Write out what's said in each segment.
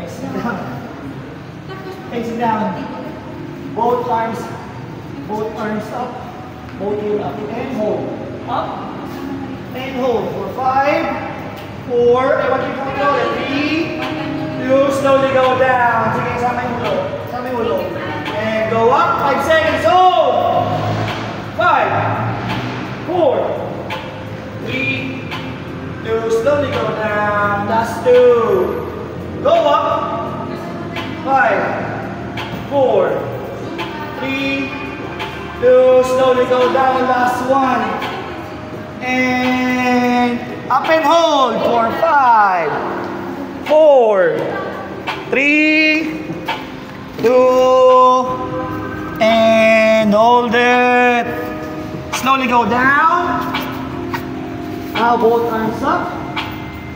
Okay, sit down. Okay, sit down. Both arms up. Both heel up and hold. Up and hold for 5, 4. I want you to control it. 3, 2. Slowly go down. Sige, sama yung ulo. Sama yung ulo. And go up. 5 seconds. Hold. 5, 4, 3, 2. Slowly go down. Last 2. Go up. 5, 4, 3, 2. Slowly go down. Last 1. And up and hold for 5, 4, 3, 2, and hold it. Slowly go down. Now both arms up.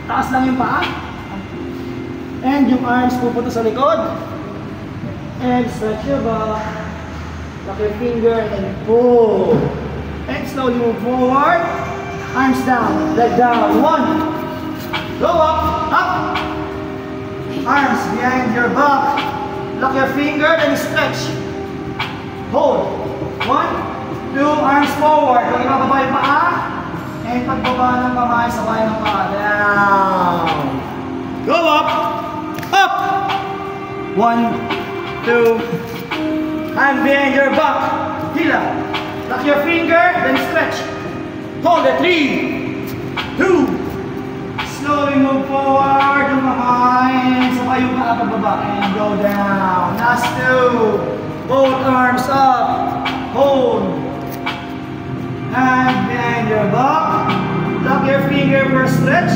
Taas lang yung paa. And yung arms pupunta sa likod. And stretch your back. Lock your finger and pull. And slowly move forward. Arms down, leg down. 1. Go up, up. Arms behind your back. Lock your finger, then stretch. Hold. 1, 2, arms forward. Huwag ibababa yung paa. And pagbaba ng kamay, sabay ng paa. Down. Go up, up. 1, 2. Hand behind your back. Hila. Lock your finger, then stretch. Hold it. 3, 2. Slowly move forward. Yung kamay. Sabay yung paa pagbaba. And go down. Last 2. Both arms up. Hold. Hand behind your back. Lock your finger for a stretch.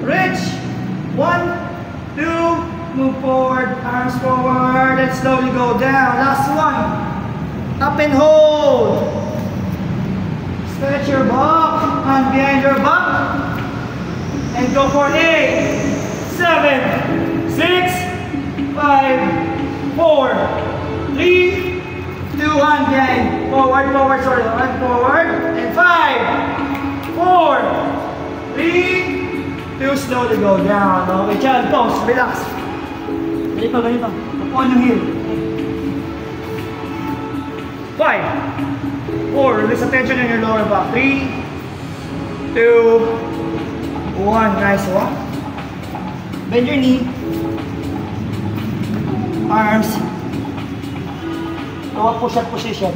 Reach. 1, 2. Move forward. Arms forward. And slowly go down. Last 1. Up and hold. Stretch your back. Hand behind your back. And go for 8, 7, 6, 5, 4, 3, 2, hand behind. Forward, forward, sorry. Hand forward. And 5, 4, 3, 2. Slowly go down. Okay, child pose. Relax. Ganito, ganito. Upuan yung heel. 5, 4, release attention in your lower back. 3, 2, 1. Nice one. Bend your knee. Arms. Go up push-up position.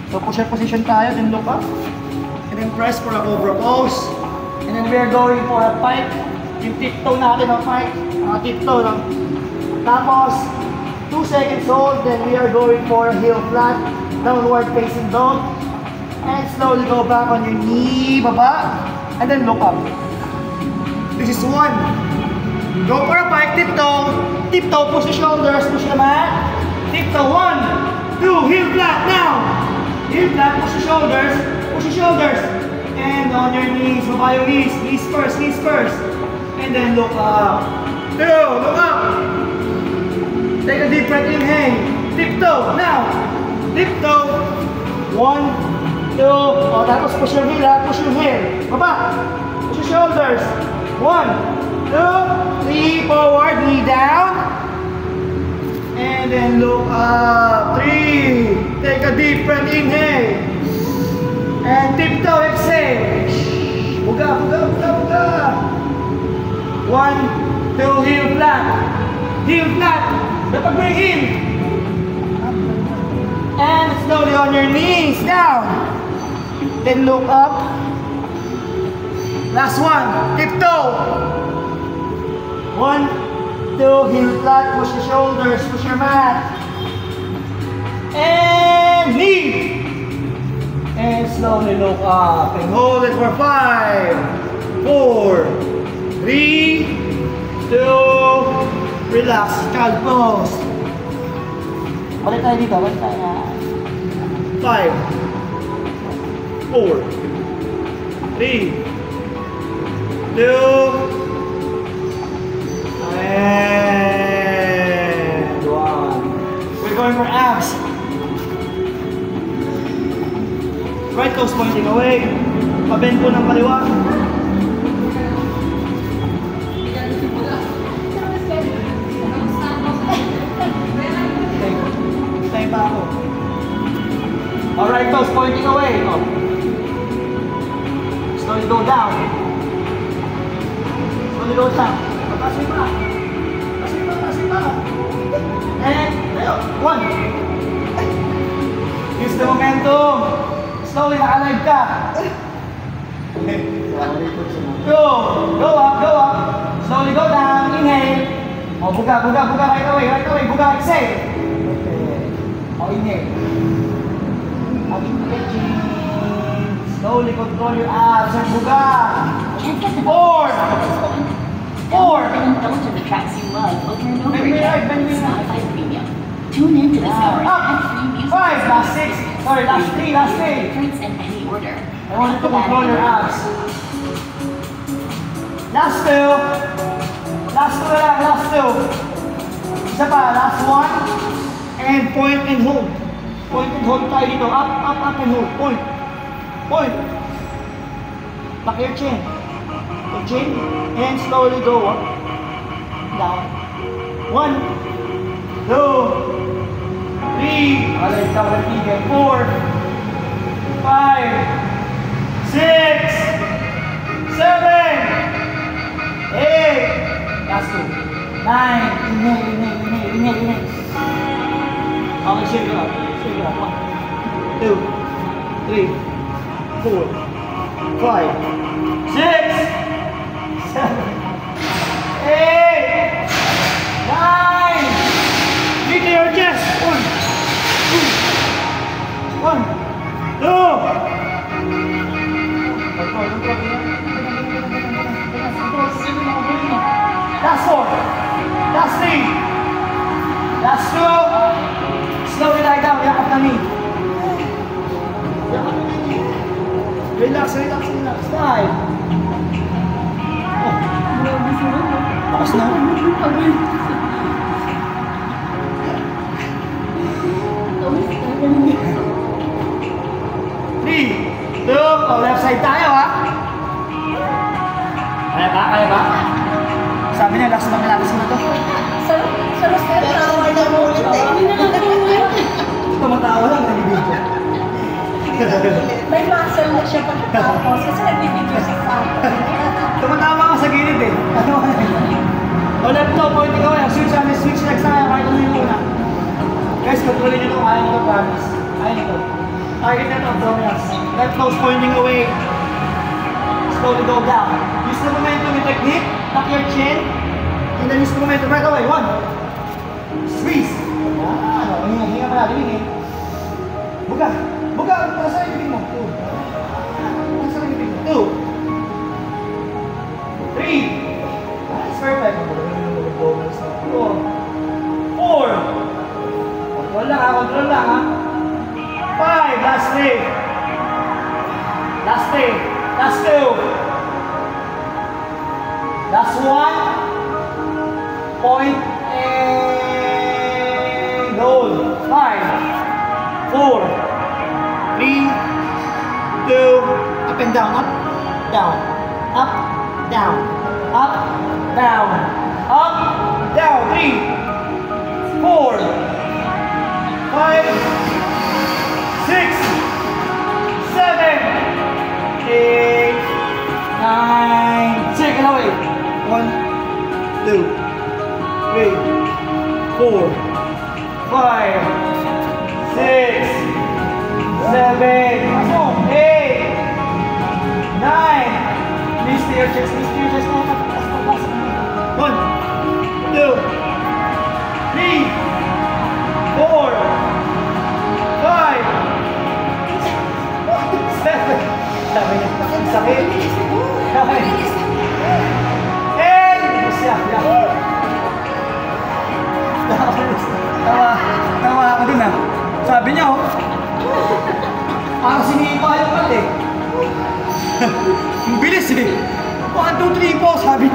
So push-up position tayo, then look up. And then press for a cobra pose. And then we are going for a pike. Yung tiptoe natin, no? Pike. Tiptoe lang. Tapos, 2 seconds hold. Then we are going for a heel flat. Downward facing dog. And slowly go back on your knee, baba, and then look up. This is 1. Go for a pike, tiptoe. Tiptoe, push the shoulders, push the mat. Tiptoe, 1, 2, heel flat now. Heel flat, push the shoulders, push the shoulders. And on your knees, baba yung knees. Knees first. And then look up. 2, look up. Take a deep breath, inhale. Tiptoe, now. Tiptoe. 1, 2. Oh, tapos push your heel, push your heel. Baba. Push your shoulders. 1, 2, 3. Forward, knee down. And then look up. 3. Take a deep breath, inhale. And tiptoe, exhale. Buga. 1, 2, heel flat. Heel flat. Dapat mo yung heel. And slowly on your knees, down. Then look up. Last 1, tiptoe. 1, 2, heel flat, push the shoulders, push your mat. And knee. And slowly look up and hold it for 5, 4, 3, 2, relax, child pose. Balik tayo dito, balik tayo. 5, 4, 3, 2, and 1. We're going for abs. Right toes pointing away. Pabend po ng kaliwa. Slowly go down. Patasin pa. Patasin pa. And, ayun, 1. Use the momentum. Slowly, naka-live ka. Go up. Slowly go down. Inhale. O, buga. Right away. Buga, exhale. O, inhale. Slowly control your abs and buga. 4. Indulge in the tracks you love over and over again. Spotify Premium. Tune in to discover ad-free music. 5, last 6. Sorry, last 3. Favorites in any order. I want you to control your abs. Last 2. Last 2. Isa pa, last 1. And point and hold. Point and hold tayo dito. Up and hold. Point. Back your chin. Your chin. And slowly go up. Down. 1, 2, 3. Alright, cover again. 4, 5, 6, 7, 8. Last 2. 9. Inhale. Okay, shake it up. 1, 2, 3, 4, 5, 6, 7, 8, 9. Lift your chest. 1, 2. Last 4. Last 3. Last 2. Slow it down. Yakap na knee. Relax. 5. Lakas na. 3, 2, left side tayo ha. Kaya ba? Sabi niya, last na to. Sarap Tumatawa lang, nag-video. May muscle na siya pagkatapos kasi nag-video sa photo. Tumatawa ka sa gilid eh. O left to, pointing away. Switch next tayo, kahit ano yung una. Guys, kontrolin nyo ito, kaya nyo ito, promise. Kaya nyo ito. Target na ito, abdominals. Left nose pointing away. Slowly go down. Use the momentum with technique. Tuck your chin. And then use the momentum right away. 1. Squeeze. Hinga pa natin, hinga. Buga. Nasa yung bibig mo. 2. 3. That's perfect. 4. Control lang ha. 5. Last 3. Last 2. Last 1. Point and hold. 5, 4, 3, 2. Up and down. Up, down. 3, 4, 5, 6, 7, 8, 9. Take it away. 1, 2, 3, 4, 5, 6, 7, 8, 9. Please stay your chest. 1, 2, 3, 4, 5, 6, 7, 8, 9. Sakit. Tawa ako dun ah. Sabi niya oh. Parang sinipa yung kat eh. Ang bilis eh. 1, 2, 3, 4 sabi.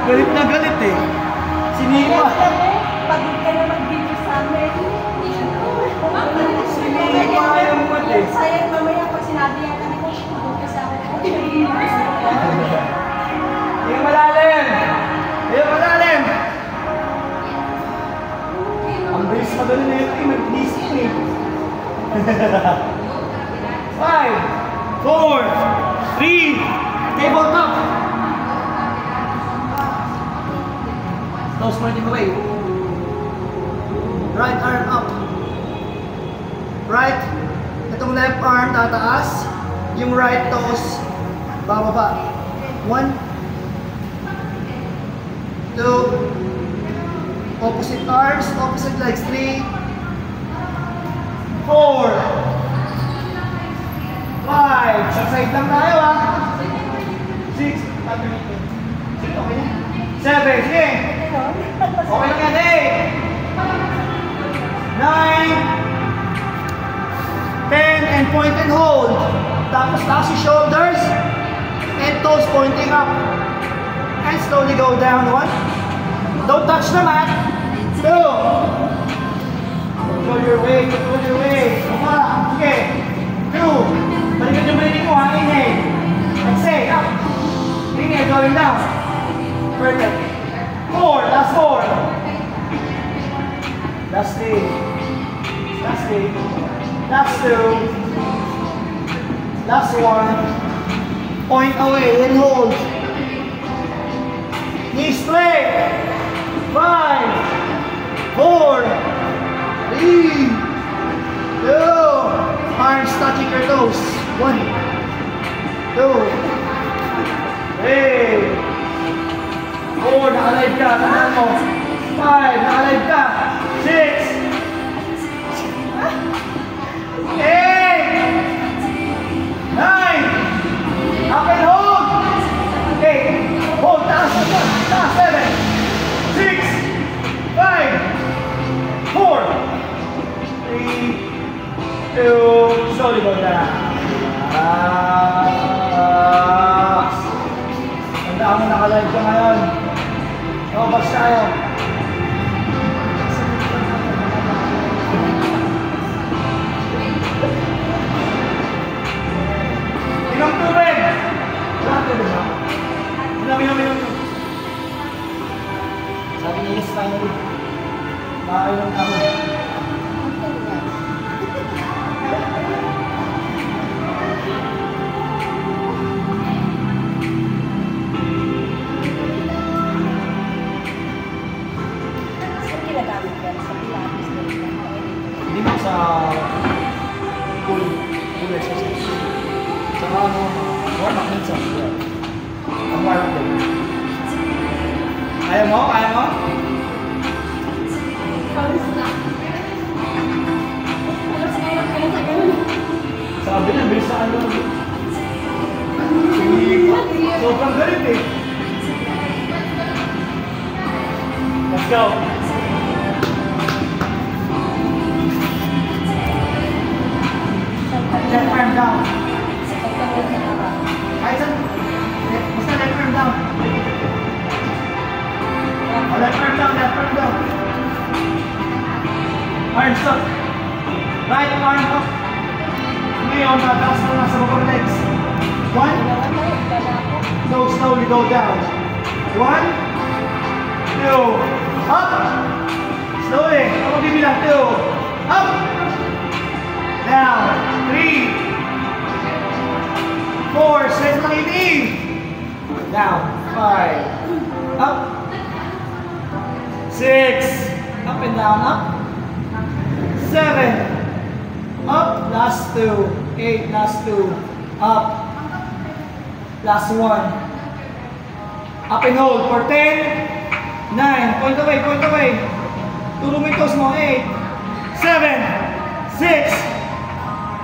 Galit na galit eh. Sinipa. Pag ka na mag-video sa amin, Sinipa yung kat eh. sayang mamaya pag sinabi yan kami ko, shugod ka sa akin. Yung malalim. Ang bilis madali na yun eh. Mag-bilis yun eh. 5, 4, 3, tabletop. toes pointing away. Right arm up. Right. Itong left arm tataas. Yung right toes bababa. 1, 2, opposite arms, opposite legs. 3, 4, 5. Sa side lang tayo ha. 6, okay na. 7, sige. Okay lang yan, 8, 9, 10, and point and hold. Tapos taas yung shoulders and toes pointing up. And slowly go down. 1. Don't touch the mat. 2. Control your weight, control your weight. Okay. 2. Balikan yung breathing mo ha. Inhale. Exhale. Up. Inhale, going down. Perfect. 4. Last 4. Last 3. Last 3. Last 2. Last 1. Point away and hold. Knees straight. 5, 4, 3, 2. Arms touching your toes. 1, 2, 3, 4. Nakalive ka. Tandaan mo. 5. Nakalive ka. 6, 8, 9. Up and hold. 8. Hold. Taas. Taas. 7, 6, 5, 4, 3, 2. Slowly go down. Tandaan mo nakalive ka ngayon. Bas tayo. Inom tubig! Wala tubig ba? Inom. Sabi niya yes, finally. Makainom kami. Saan ginagamit yan? Sa Pilates na rin. Hindi mo sa pool exercise. Saka warm up minsan. Ang warm up din. Kaya mo? Kaya mo? Sabi na, bilis na ano. Sobrang galit eh. Let's go. Left arm down. Kahit saan. Basta left arm down. Left arm down, left arm down. Arms up. Right arm up. Ngayon, tataas mo na sa baba legs. 1. So, slowly go down. 1, 2. Up. Slowly. Ako bibilang. 2. Up. Down. 3, 4. Straight lang ini. Down. 5. Up. 6. Up and down. Up. 7. Up. Last 2. 8. Last 2. Up. Last 1. Up and hold for 10. 9. Point away. Point away. Turo mo yung toes mo. 8. 7. 6.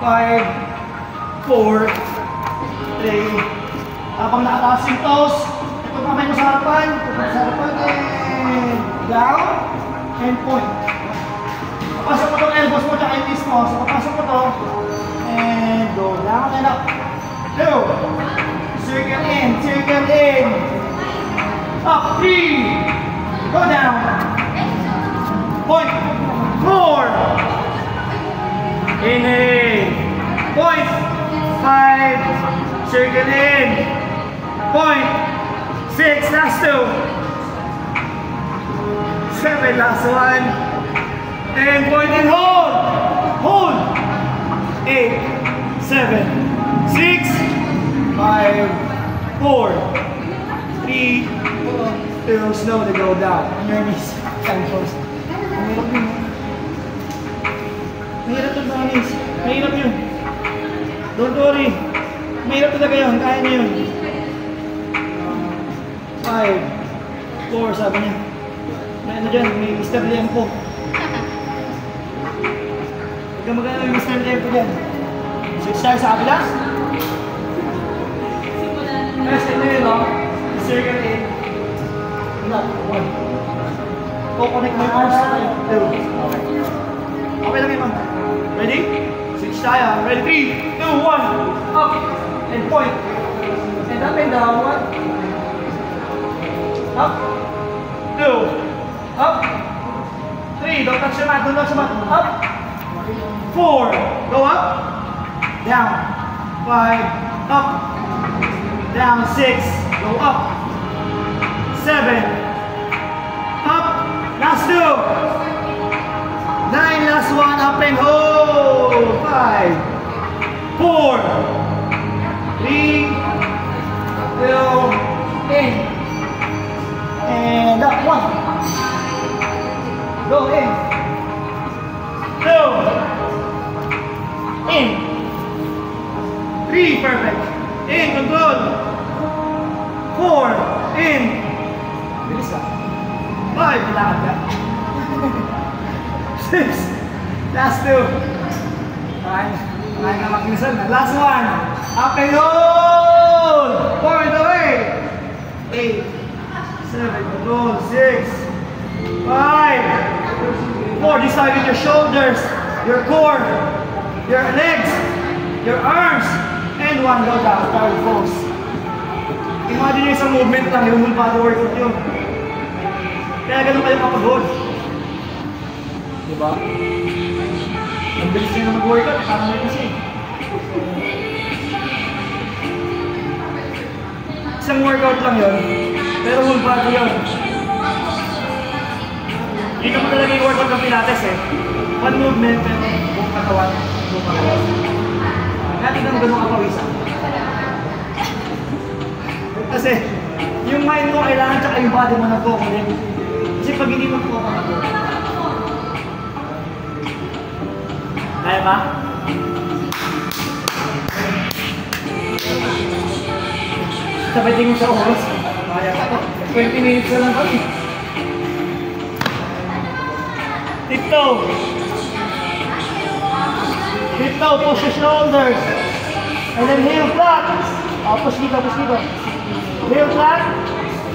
5, 4, 3. Habang nakataas yung toes, ito kamay mo sa harapan, and down, and point. Papasok mo itong elbows mo, tsaka yung knees mo. So papasok mo ito, and go down and up. 2, circle in, up, 3, go down, point, 4, inhale, point, 5, circle in, point, 6, last 2, 7, last 1, and point and hold, 8, 7, 6, 5, 4, 3, 2, slowly go down on your knees. Side pose. Mahirap yun. Mahirap yun mga knees. Mahirap yun. Don't worry. Mahirap talaga yun. Kaya niyo yun. 5, 4, sabi niya. May ano dyan, may Mr. Lempo. Huwag ka magana may Mr. Lempo dyan. 6 tayo sa kabila. Next ito yun, no? Circle in. Not 1. Connect my arms. 2. Okay. Okay lang yun, ma'am. Ready? 6 tayo. Ready? 3, 2, 1. Up. And point. And up and down. 1. Up. 2. Up. 3. Don't touch the mat. Don't touch the mat. Up. 4. Go up. Down. 5. Up. Down. 6. Go up. 7. Up. Last 2. 9. Last 1. Up and hold. 5. 4. 3. 2. In. And up. 1. Go in. 2. In. 3. Perfect. In. Control. 4. In. Bilis ka. 5. Kailangan ka. 6. Last 2. Kaya na makinsan. Last 1. Up and hold. Point away. 8. 7. Control. 6. 5. 4. Decide with your shoulders, your core, your legs, your arms, and 1. Go down. Carry pose. Imagine yung isang movement lang, yung whole body workout yun. Kaya ganun kayo kapagod. Diba? Ang bilis nyo na mag-workout, parang may kasi. Isang workout lang yun, pero whole body yun. Hindi naman talaga yung workout ng Pilates eh. One movement, pero buong katawan, buong katawan. Kaya tignan mo ganun kapawisan. Kasi, yung mind mo kailangan tsaka yung body mo nag-cooperate. Kasi pag hindi mo nag-cooperate, kaya ba? Sabay tingin sa oras. Kaya ka to. 20 minutes na lang kami. Tiptoe. Tiptoe, push your shoulders. And then heel flat. Oh, push dito, push dito. Heel flat.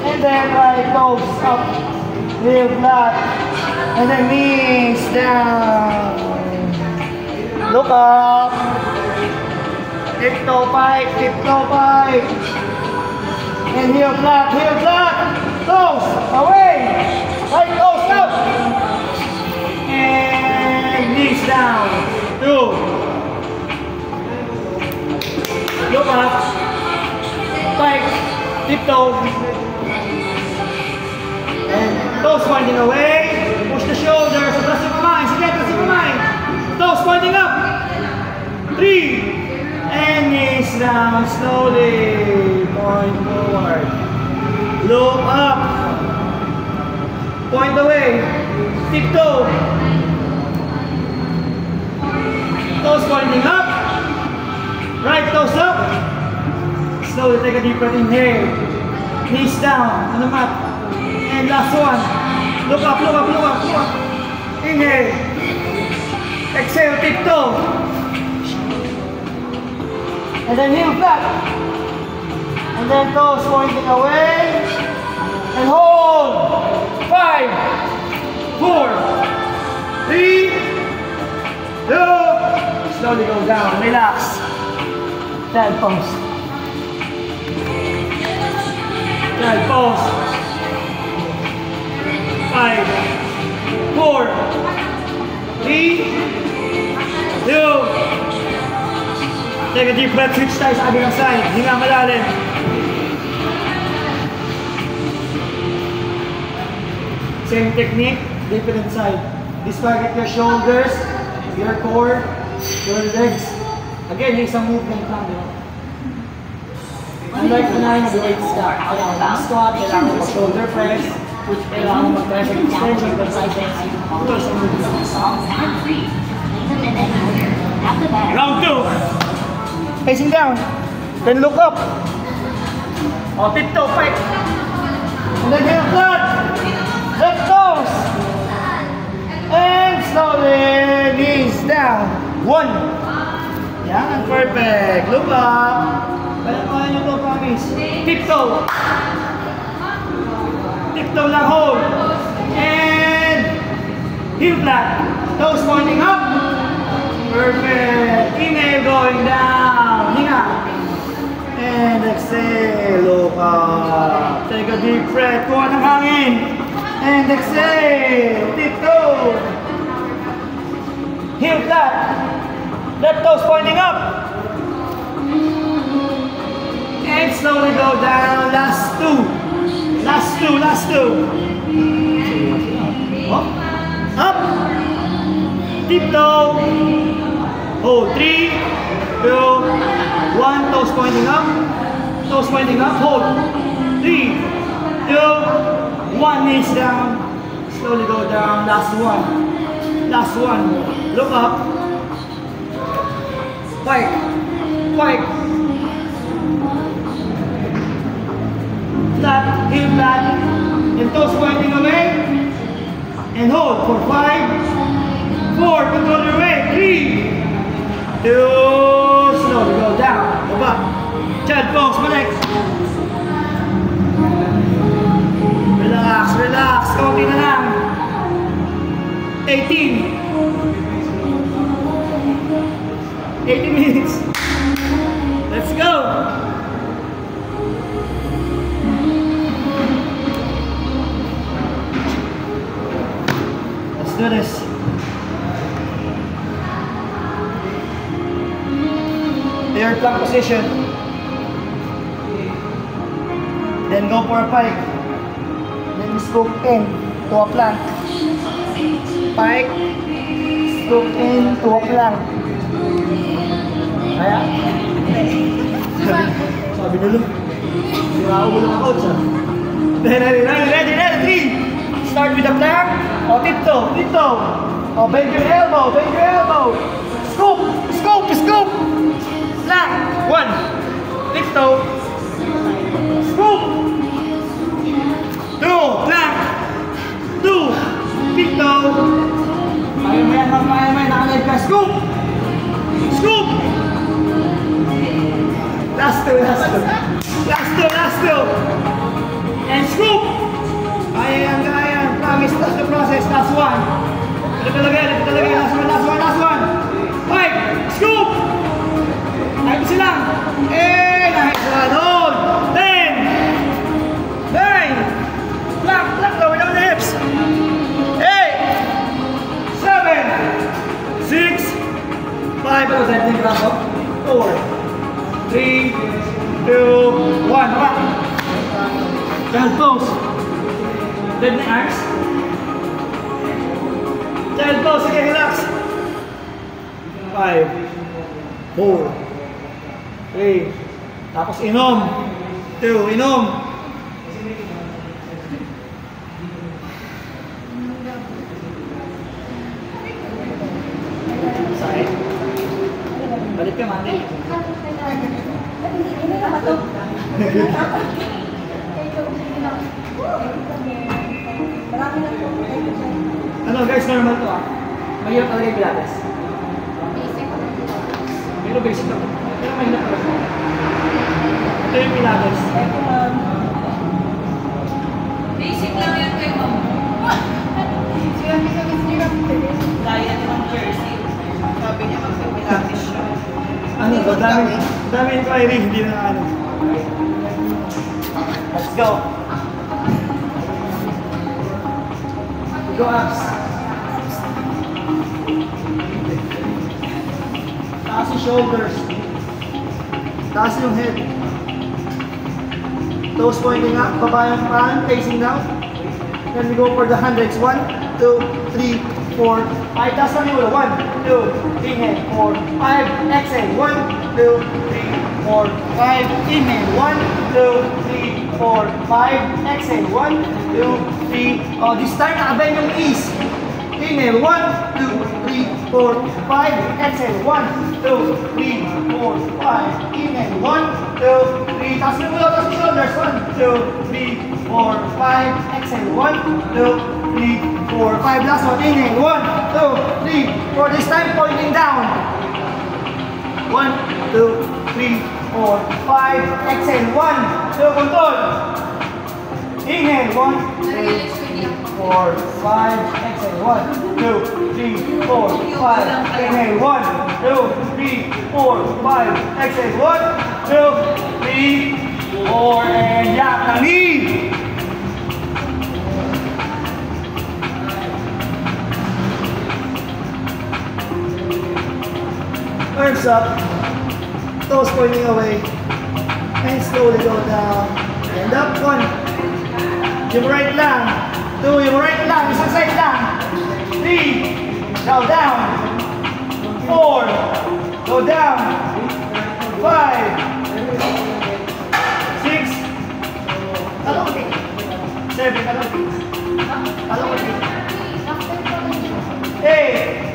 And then right toes up. Heel flat. And then knees down. Look up. Tiptoe pike, tiptoe pike. And heel flat, toes away, right toes up, and knees down, 2, look up, pike, tiptoe, and toes pointing away, push the shoulders, adjust your mind, sige, adjust your mind, toes pointing up, 3, and knees down slowly, point forward, look up, point away, tiptoe, toes pointing up, right toes up, slowly take a deep breath, inhale, knees down on the mat, and last one, look up, look up, look up, look up, inhale, exhale, tiptoe, and then heel flat. And then toes pointing away. And hold. 5, 4, 3, 2. Slowly go down. Relax. Child pose. Child pose. 5, 4, 3, 2. Take a deep breath, switch tayo sa kabilang side. Hinga malalim. Same technique, different side. This target your shoulders, your core, your legs. Again, yung isang movement lang, di ba? Unlike kunahin mag-weight squat. Squat, kailangan mo shoulder press, kailangan mo mag-press and extension, but round 2. Facing down. Then look up. O, tiptoe, fight. And then heel flat. Left toes. And slowly, knees down. 1. Yan, perfect. Look up. Kaya nyo to, promise. Tiptoe. Tiptoe lang, hold. And heel flat. Toes pointing up. Perfect. Inhale going down. Hinga. And exhale. Look up. Take a deep breath. Kuha ng hangin. And exhale. Tiptoe. Heel flat. Left toes pointing up. And slowly go down. Last 2. Last 2. Last 2. Up. Up. Tiptoe. Hold. 3, 2, 1. Toes pointing up. Toes pointing up. Hold. 3, 2, 1. Knees down. Slowly go down. Last 1. Last 1. Look up. Fight. Fight. Flat. Heel flat. And toes pointing away. And hold for 5, 4, control your weight. 3, 2, slowly go down. Go back. Child pose, balik. Relax, relax. Kaunti na lang. 18. 80 minutes. Let's go. Let's do this. Air plank position. Then go for a pike. Then scoop in to a plank. Pike. Scoop in to a plank. Kaya? Sabi nilo. Sirao mo lang ako siya. Then ready. Start with the plank. O tiptoe, tiptoe. O bend your elbow, bend your elbow. Scoop, scoop, scoop. Plank. 1. Tiptoe. Scoop. 2. Plank. 2. Tiptoe. Kaya mo yan, nakalag ka. Scoop. Scoop. Last 2. Last 2. And scoop. Kaya yan. Promise, that's the process. Last 1. Ito talaga. Last one. 5. Scoop. Ayun sila. Eh, nice one. Hold. 10. 9. Plank. Lower down the hips. 8. 7. 6. 5. 4. 3, 2, 1. Haba. Child pose. Dead na arms. Child pose. Sige, relax. 5, 4, 3. Tapos inom. 2, inom. Sakit. Balik ka, mati. Hindi naman ito. Marami na ito. Ano guys, normal to ah. Mahirap talaga yung Pilates. Pero basic lang. Pero mahirap talaga. Ito yung Pilates. Basic lang yan kay mom. Gaya ng jersey. Sabi niya mag-pilates siya. Ano? Dami yung Kyrie, hindi na ano. Let's go. Go abs. Taas yung shoulders. Taas yung head. Toes pointing up, baba yung palm, facing down. Then we go for the hundreds. 1, 2, 3, 4, 5. Taas lang yung ulo. 1, 2, 3, 4, 5. Exhale. 1, 2, 3, 4, 5. Inhale. 1, 2, 3, 4, 5. Exhale. 1, 2, 3. Oh, this time nakabend yung knees. Inhale. 1, 2, 3, 4, 5. Exhale. 1, 2, 3, 4, 5. Inhale. 1, 2, 3. Taas mo yung ulo, taas mo yung shoulders. 1, 2, 3, 4, 5. Exhale. 1, 2, 3, 4, 5. Last one. Inhale. 1, 2, 3, 4. This time pointing down. 1, 2, 3, 4, 5. Exhale. 1, 2, control. Inhale. 1, 2, 4, 5. Exhale. 1, 2, 3, 4, 5. Inhale. 1, 2, 3, 4, 5. Exhale. 1, 2, 3, 4. And yak ng knee. Arms up, toes pointing away, and slowly go down, and up, 1, yung right lang, 2, yung right lang, isang side lang, 3, now down, 4, go down, 5, 6, talong 7, talong 8,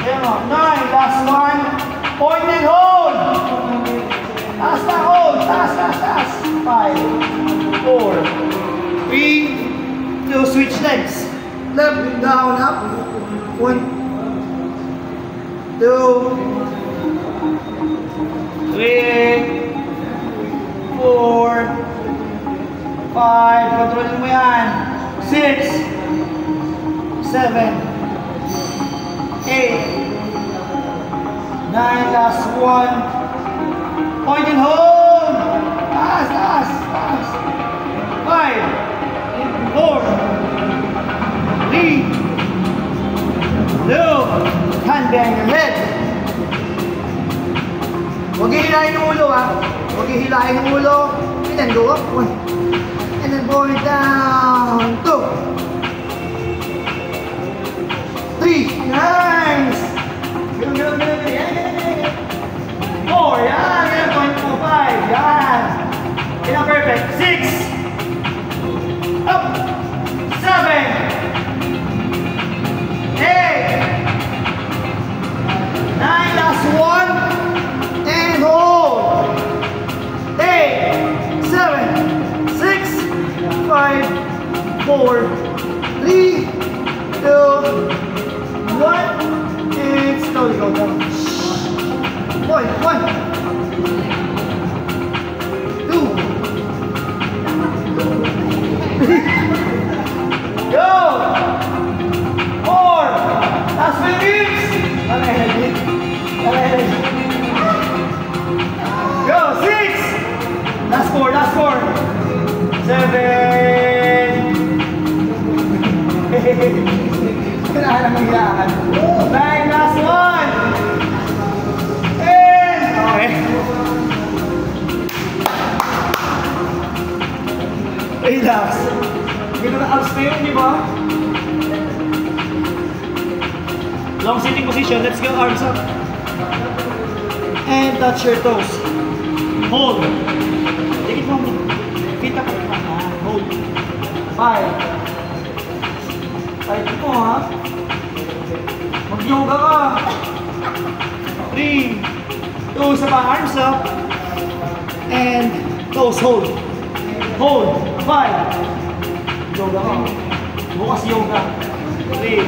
9, last one. Point and hold. Taas na, hold. Taas. 5, 4, 3, 2, switch legs. Left, down, up. 1, 2, 3, 4, 5. Kontrolin mo yan. 6, 7, 8, 9, last one. Point and hold. Taas. 5, 4, 3, 2, hand behind your head. Huwag hihilahin ng ulo, ha. Huwag hihilahin ng ulo. And then go up. 1. And then point down. 2, 3. Nice. Ganun. 4, yan. 5, yan. Yan, perfect. 6, up. 7, 8, 9, last one, and hold. 8, 7, 6, 5, 4, 3, 2, 1, and slowly go down. 1, 2, go. 4, last minutes. Go. 6, last 4, 7. Kailangan na mangyayaan. 9, last one. And okay. Relax. Ganun ang abs na yun, di ba? Long sitting position. Let's go, arms up. And touch your toes. Hold. Take it from me. Feet up. Hold. 5. Tight mo, ha? Mag-yoga ka. 3, 2, isa pa, arms up. And toes, hold. Hold. 5. Yoga ka. Bukas yoga. 3,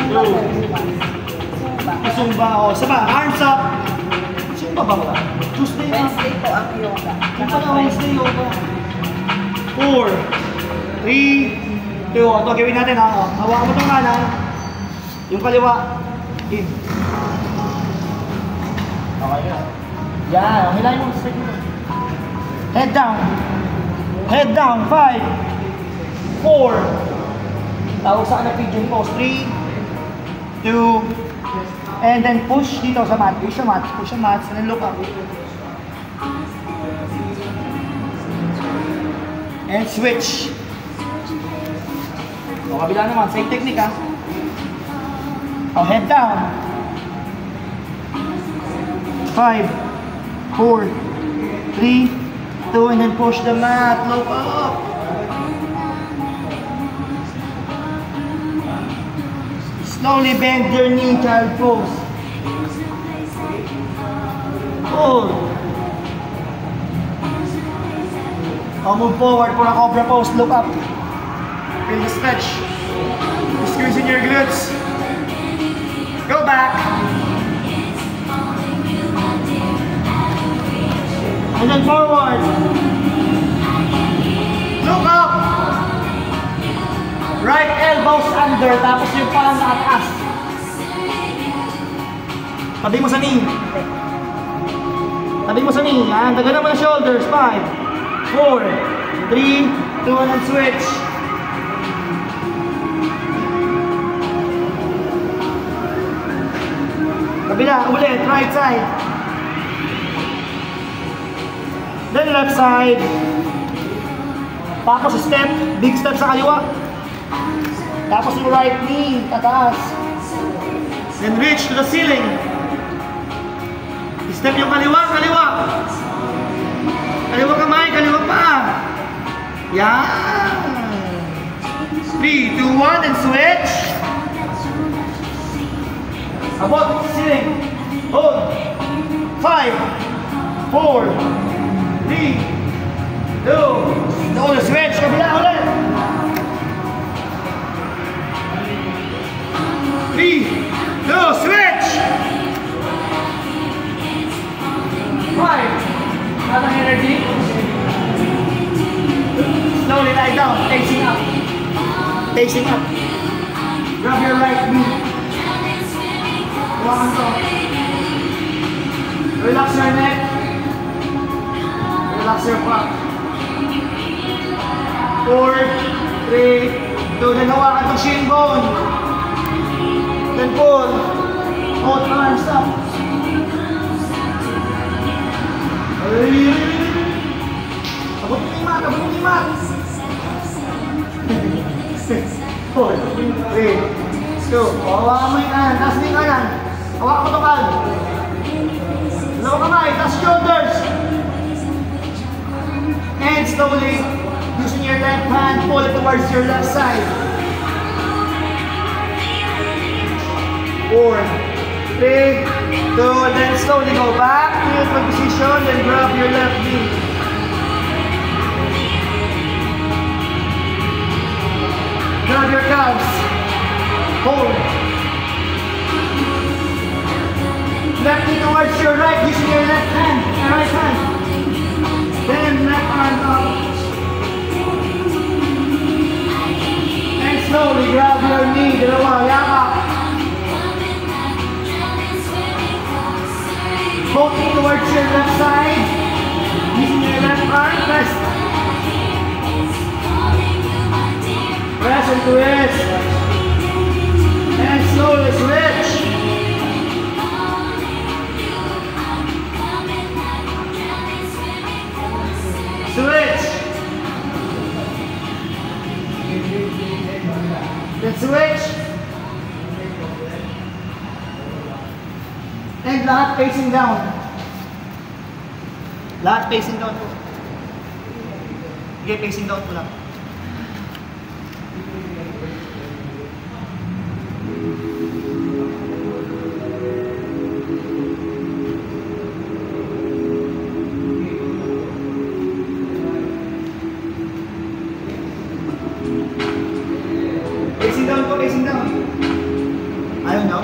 2. Zumba. O, isa pa, arms up. Zumba ba ba? Tuesday na. Wednesday po ang yoga. Yung pala, Wednesday yoga. 4, 3, 2. Ito, gawin natin, ha? Hawakan mo itong kanan. Yung kaliwa. In. Okay na. Yan. Hilahin mo. Head down. Head down. 5, 4. Tawag sa kanan pigeon pose. 3, 2. And then push dito sa mat. Push sa mat. Push sa mat. And then look up. And switch. O, kabila naman. Same technique, ha? O, head down. 5, 4, 3, 2, and then push the mat. Look up. Slowly bend your knee, child pose. Hold. I'll move forward for a cobra pose. Look up. Feel the stretch. Squeeze in your glutes. Go back. And then forward. Look up. Right elbows under, tapos yung paa na atas. Tabi mo sa knee. Tabi mo sa knee. Yan. Daganan mo na shoulders. 5, 4, 3, 2, and then switch. Kabila, ulit. Right side. Then left side. Tapos step. Big step sa kaliwa. Tapos yung right knee, tataas. Then reach to the ceiling. Step yung kaliwa, kaliwa. Kaliwa kamay, kaliwa paa. Yan. 3, 2, 1, and switch. Abot, ceiling. Hold. 5, 4, 3, 2. Hold, switch. Kabila ulit. 3, 2, switch! 5. Not an energy. Slowly lie down, facing up. Facing up. Grab your right knee. Hawakan to. Relax your neck. Relax your back. 4, 3, 2. Then hawakan to shin bone. Then pull. Both arms up. Abot yung imat, abot yung imat. 4, 3, 2. Hawakan mo yung kanan, taas mo yung kanan. Hawakan mo itong kanan. Dalawa kamay, taas shoulders. And slowly, using your left hand, pull it towards your left side. 4, 3, 2, and then slowly go back to your position, then grab your left knee. Grab your calves. Hold. Left knee towards your right, using your left hand, right hand. Then left arm up. And slowly grab your knee, dalawa, yakap. Both towards your left side, using your left arm, press. Press and twist. And slowly switch. Switch. Then switch. And lahat facing down. Lahat facing down po. Sige, facing down po lang. Facing down po, facing down. Ayaw nyo?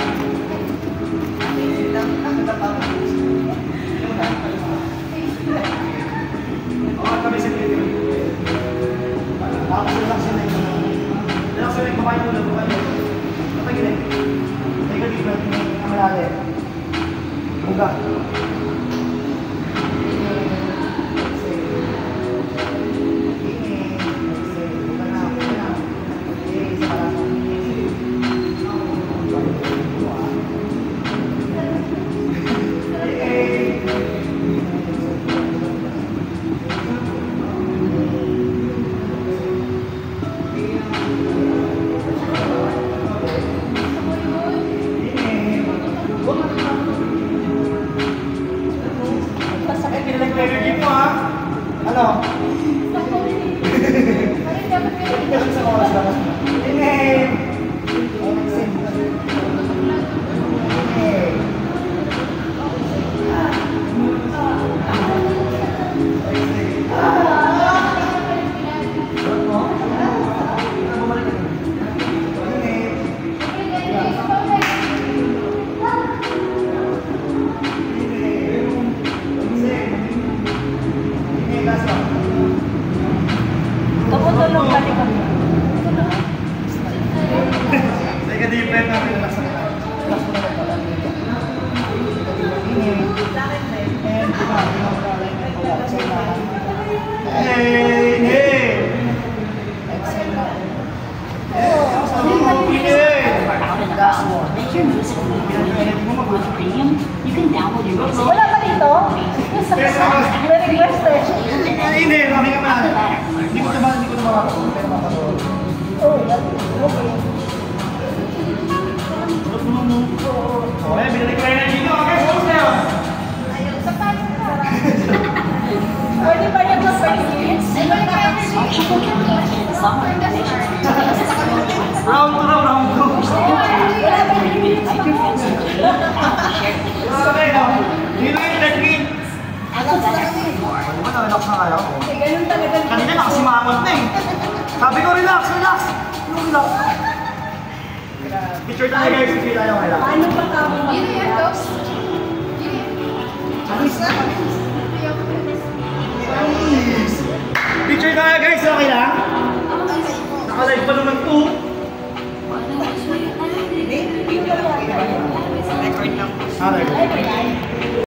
Ano? Sa oras lang. Inhale. Exhale. Inhale. Tumutulong balik kami. Take a deep breath na. Relax na kita. Relax mo na pala. Inhale. Exhale na. Make your music on Premium. You can download your music. Wala pa dito? May request eh. Inhale. Mahinga na. Hindi ko na makakapag. Pero makakapag. Oh, okay. Okay, binalik ko na dito. Okay, focus na yun. Pwede ba yan sa Round 2 na, round 2. Okay, no? Yun lang yung technique. Ano ba, na-relax na kayo? Ganun talaga. Kanina nakasimangot na eh. Sabi ko, relax, relax. Relax. Picture tayo guys, picture tayo kayo. Paano ba tama? Picture tayo guys, okay lang? Nakalive pa naman 2. Record lang. Ah, record.